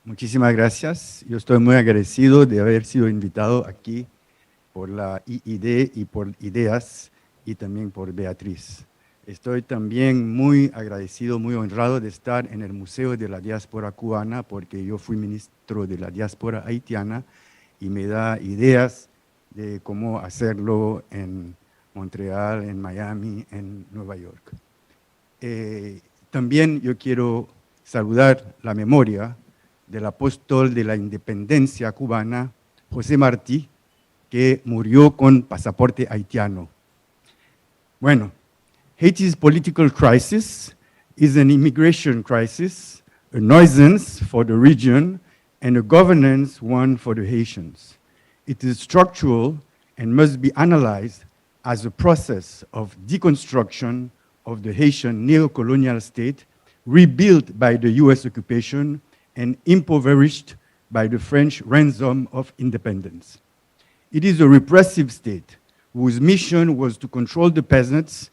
Muchísimas gracias. Yo estoy muy agradecido de haber sido invitado aquí por la IID y por Ideas y también por Beatriz. Estoy también muy agradecido, muy honrado de estar en el Museo de la Diáspora Cubana porque yo fui ministro de la Diáspora Haitiana y me da ideas de cómo hacerlo en Montreal, en Miami, en Nueva York. También yo quiero saludar la memoria del apóstol de la independencia cubana, José Martí, que murió con pasaporte haitiano. Bueno, Haiti's political crisis is an immigration crisis, a nuisance for the region, and a governance one for the Haitians. It is structural and must be analyzed as a process of deconstruction of the Haitian neo-colonial state, rebuilt by the US occupation and impoverished by the French ransom of independence. It is a repressive state whose mission was to control the peasants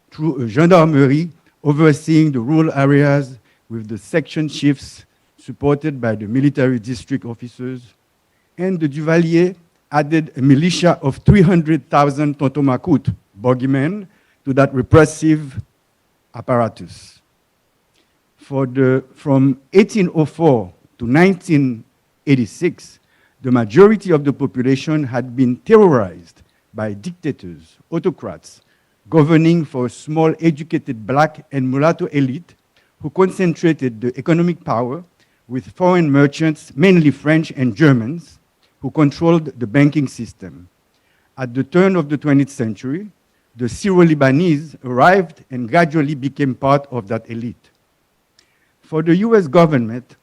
through a gendarmerie overseeing the rural areas with the section chiefs supported by the military district officers, and the Duvalier added a militia of 300,000 Tontomacoute bogeymen to that repressive apparatus. From 1804 to 1986, the majority of the population had been terrorized by dictators, autocrats, governing for a small educated black and mulatto elite who concentrated the economic power with foreign merchants, mainly French and Germans, who controlled the banking system. At the turn of the 20th century, the Syro-Lebanese arrived and gradually became part of that elite. For the US government,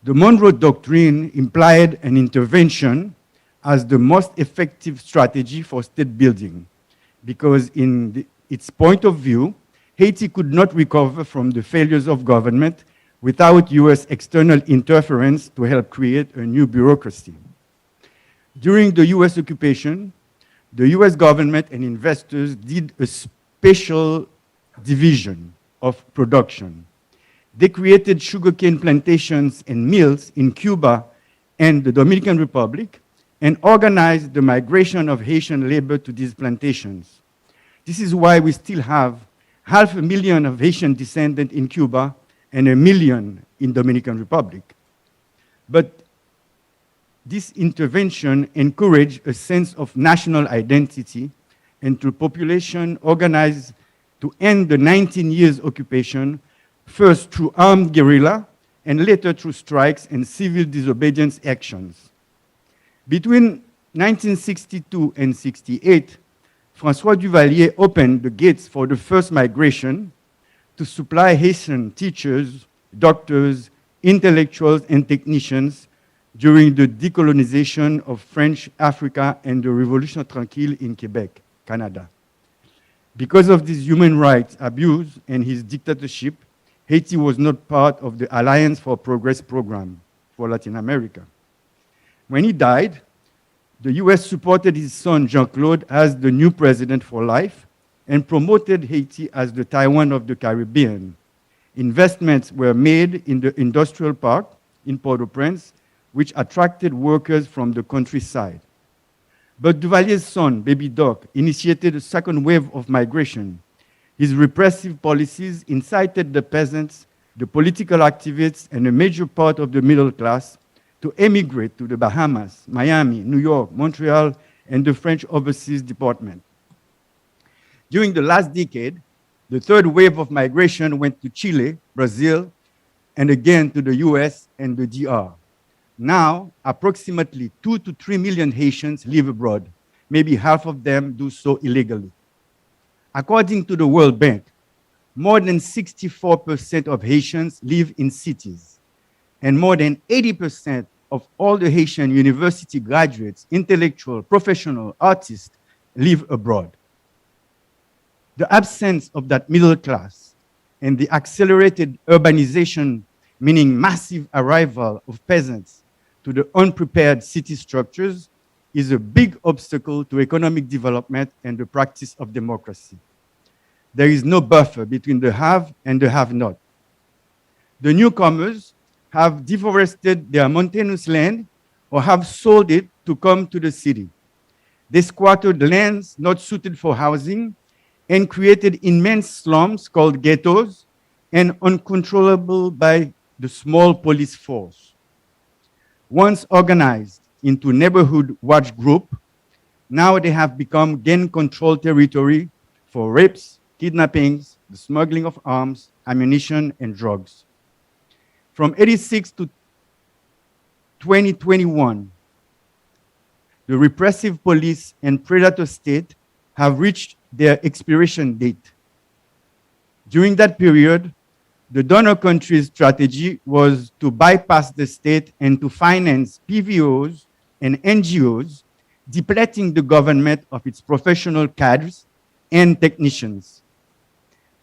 the Monroe Doctrine implied an intervention as the most effective strategy for state building, because in its point of view, Haiti could not recover from the failures of government without US external interference to help create a new bureaucracy. During the US occupation, the US government and investors did a special division of production. They created sugarcane plantations and mills in Cuba and the Dominican Republic and organized the migration of Haitian labor to these plantations. This is why we still have 500,000 of Haitian descendants in Cuba and 1 million in Dominican Republic. But this intervention encouraged a sense of national identity and through population organized to end the 19 years occupation, first through armed guerrilla and later through strikes and civil disobedience actions. Between 1962 and 68, François Duvalier opened the gates for the first migration to supply Haitian teachers, doctors, intellectuals, and technicians during the decolonization of French Africa and the Révolution tranquille in Quebec, Canada. Because of this human rights abuse and his dictatorship, Haiti was not part of the Alliance for Progress program for Latin America. When he died, the US supported his son Jean-Claude as the new president for life and promoted Haiti as the Taiwan of the Caribbean. Investments were made in the industrial park in Port-au-Prince, which attracted workers from the countryside. But Duvalier's son, Baby Doc, initiated a second wave of migration. His repressive policies incited the peasants, the political activists, and a major part of the middle class to emigrate to the Bahamas, Miami, New York, Montreal, and the French Overseas Department. During the last decade, the third wave of migration went to Chile, Brazil, and again to the US and the DR. Now, approximately 2 to 3 million Haitians live abroad. Maybe half of them do so illegally. According to the World Bank, more than 64% of Haitians live in cities, and more than 80% of all the Haitian university graduates, intellectual, professional, artists, live abroad. The absence of that middle class and the accelerated urbanization, meaning massive arrival of peasants to the unprepared city structures, is a big obstacle to economic development and the practice of democracy. There is no buffer between the have and the have-not. The newcomers have deforested their mountainous land or have sold it to come to the city. They squattered lands not suited for housing and created immense slums called ghettos and uncontrollable by the small police force. Once organized into neighborhood watch group, now they have become gang control territory for rapes, kidnappings, the smuggling of arms, ammunition, and drugs. From 86 to 2021, the repressive police and predator state have reached their expiration date. During that period, the donor country's strategy was to bypass the state and to finance PVOs and NGOs, depleting the government of its professional cadres and technicians.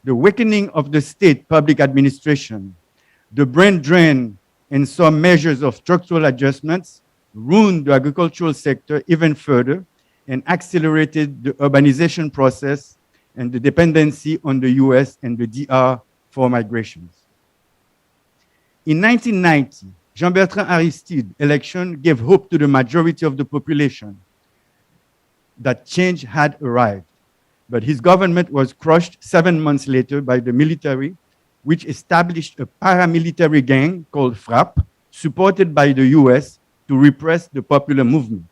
The weakening of the state public administration, the brain drain, and some measures of structural adjustments ruined the agricultural sector even further and accelerated the urbanization process and the dependency on the US and the DR for migrations. In 1990, Jean-Bertrand Aristide's election gave hope to the majority of the population that change had arrived. But his government was crushed 7 months later by the military, which established a paramilitary gang called FRAP, supported by the US to repress the popular movement.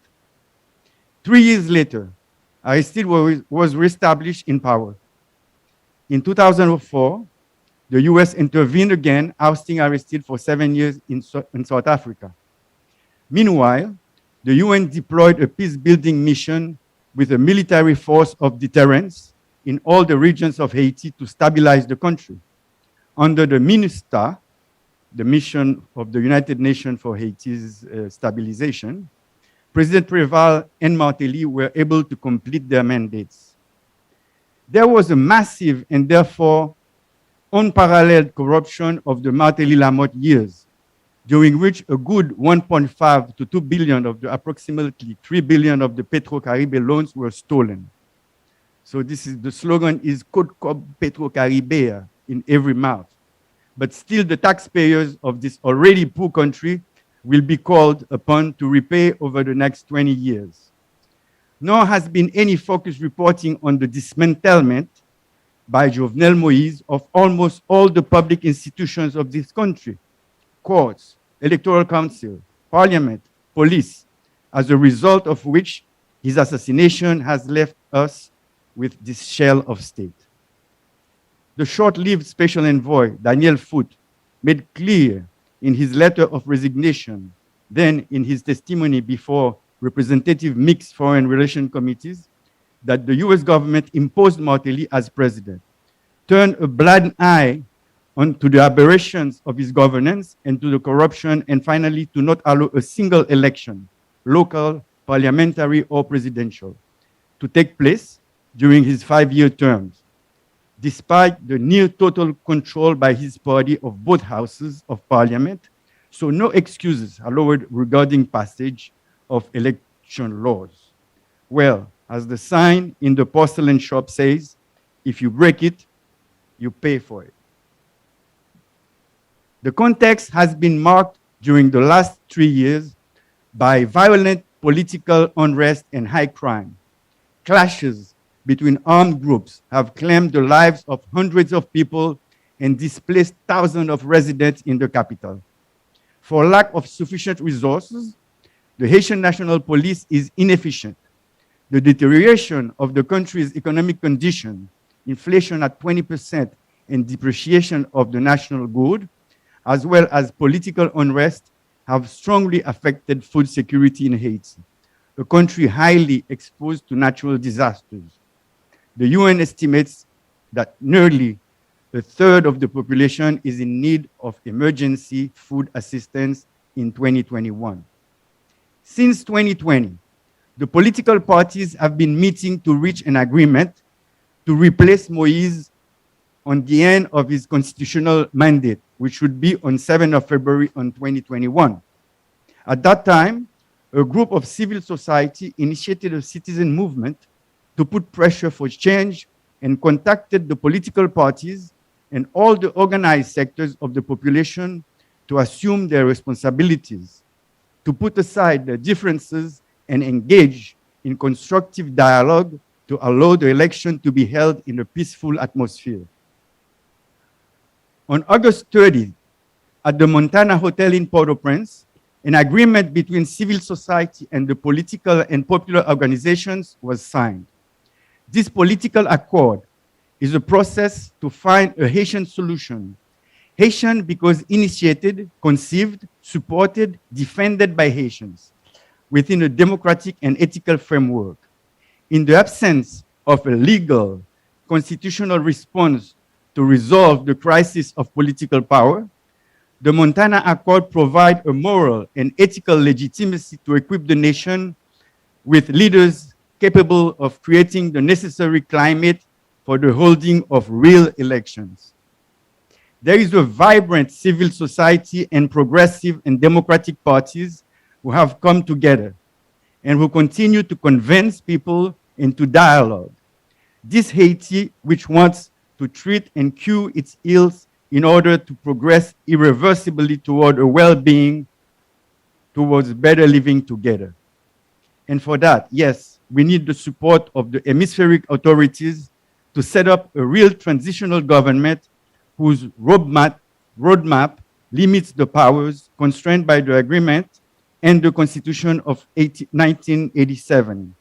3 years later, Aristide was reestablished in power. In 2004, the US intervened again, ousting Aristide for 7 years in South Africa. Meanwhile, the UN deployed a peace-building mission with a military force of deterrence in all the regions of Haiti to stabilize the country. Under the MINUSTAH, the mission of the United Nations for Haiti's stabilization, President Préval and Martelly were able to complete their mandates. There was a massive and therefore unparalleled corruption of the Martelly-Lamotte years, during which a good 1.5 to 2 billion of the approximately 3 billion of the Petro-Caribe loans were stolen. So the slogan is Code Cob Petro-Caribe in every mouth. But still the taxpayers of this already poor country will be called upon to repay over the next 20 years. Nor has been any focused reporting on the dismantlement by Jovenel Moïse of almost all the public institutions of this country: courts, electoral council, parliament, police, as a result of which his assassination has left us with this shell of state. The short-lived special envoy, Daniel Foote, made clear in his letter of resignation, then in his testimony before representative mixed foreign relations committees, that the US government imposed Martelly as president, turned a blind eye to the aberrations of his governance and to the corruption, and finally to not allow a single election, local, parliamentary, or presidential, to take place during his 5-year terms, despite the near total control by his party of both houses of parliament. So no excuses allowed regarding passage of election laws. Well, as the sign in the porcelain shop says, if you break it, you pay for it. The context has been marked during the last 3 years by violent political unrest and high crime. Clashes between armed groups have claimed the lives of hundreds of people and displaced thousands of residents in the capital. For lack of sufficient resources, the Haitian National Police is inefficient. The deterioration of the country's economic condition, inflation at 20%, and depreciation of the national good, as well as political unrest, have strongly affected food security in Haiti, a country highly exposed to natural disasters. The UN estimates that nearly a third of the population is in need of emergency food assistance in 2021. Since 2020, the political parties have been meeting to reach an agreement to replace Moïse on the end of his constitutional mandate, which would be on 7th of February on 2021. At that time, a group of civil society initiated a citizen movement to put pressure for change and contacted the political parties and all the organized sectors of the population to assume their responsibilities, to put aside their differences and engage in constructive dialogue to allow the election to be held in a peaceful atmosphere. On August 30th, at the Montana Hotel in Port-au-Prince, an agreement between civil society and the political and popular organizations was signed. This political accord is a process to find a Haitian solution. Haitian because initiated, conceived, supported, defended by Haitians within a democratic and ethical framework. In the absence of a legal, constitutional response to resolve the crisis of political power, the Montana Accord provides a moral and ethical legitimacy to equip the nation with leaders capable of creating the necessary climate for the holding of real elections. There is a vibrant civil society and progressive and democratic parties who have come together and who continue to convince people into dialogue. This Haiti, which wants to treat and cure its ills in order to progress irreversibly toward a well-being, towards better living together. And for that, yes, we need the support of the hemispheric authorities to set up a real transitional government whose roadmap limits the powers constrained by the agreement and the Constitution of 1987,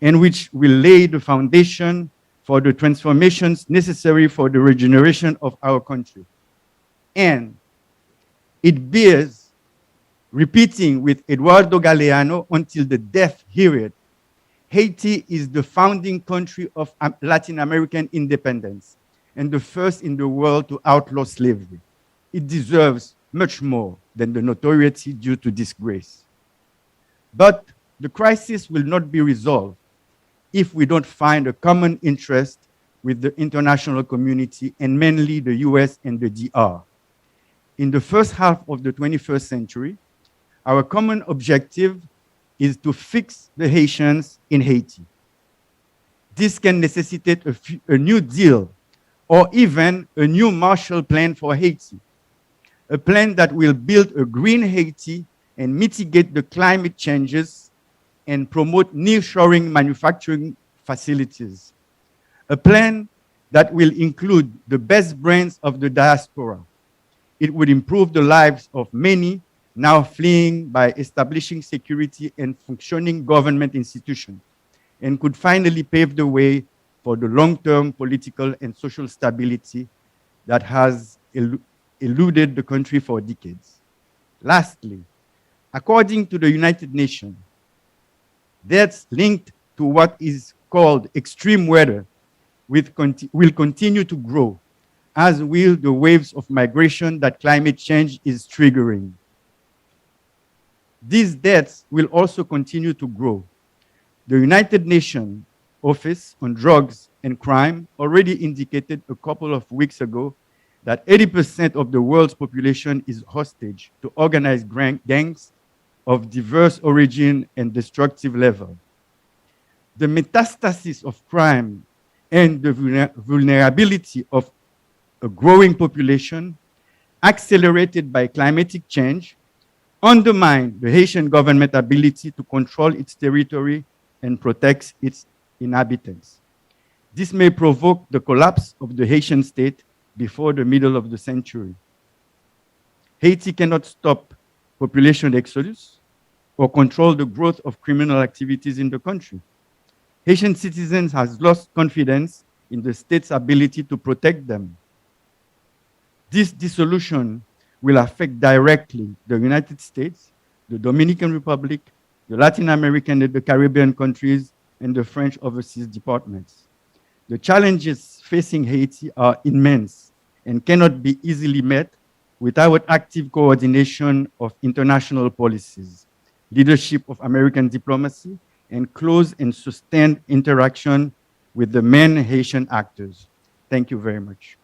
and which will lay the foundation for the transformations necessary for the regeneration of our country. And it bears repeating with Eduardo Galeano until the death heareth, Haiti is the founding country of Latin American independence and the first in the world to outlaw slavery. It deserves much more than the notoriety due to disgrace. But the crisis will not be resolved if we don't find a common interest with the international community and mainly the US and the DR. In the first half of the 21st century, our common objective is to fix the Haitians in Haiti. This can necessitate a new deal or even a new Marshall Plan for Haiti, a plan that will build a green Haiti and mitigate the climate changes and promote nearshoring manufacturing facilities. A plan that will include the best brains of the diaspora. It would improve the lives of many now fleeing by establishing security and functioning government institutions, and could finally pave the way for the long-term political and social stability that has eluded the country for decades. Lastly, according to the United Nations, deaths linked to what is called extreme weather will continue to grow, as will the waves of migration that climate change is triggering. These deaths will also continue to grow. The United Nations Office on Drugs and Crime already indicated a couple of weeks ago that 80% of the world's population is hostage to organized gangs of diverse origin and destructive level. The metastasis of crime and the vulnerability of a growing population, accelerated by climatic change, undermine the Haitian government ability to control its territory and protect its inhabitants. This may provoke the collapse of the Haitian state before the middle of the century. Haiti cannot stop population exodus or control the growth of criminal activities in the country. Haitian citizens have lost confidence in the state's ability to protect them. This dissolution will affect directly the United States, the Dominican Republic, the Latin American and the Caribbean countries, and the French overseas departments. The challenges facing Haiti are immense and cannot be easily met without active coordination of international policies, leadership of American diplomacy, and close and sustained interaction with the main Haitian actors. Thank you very much.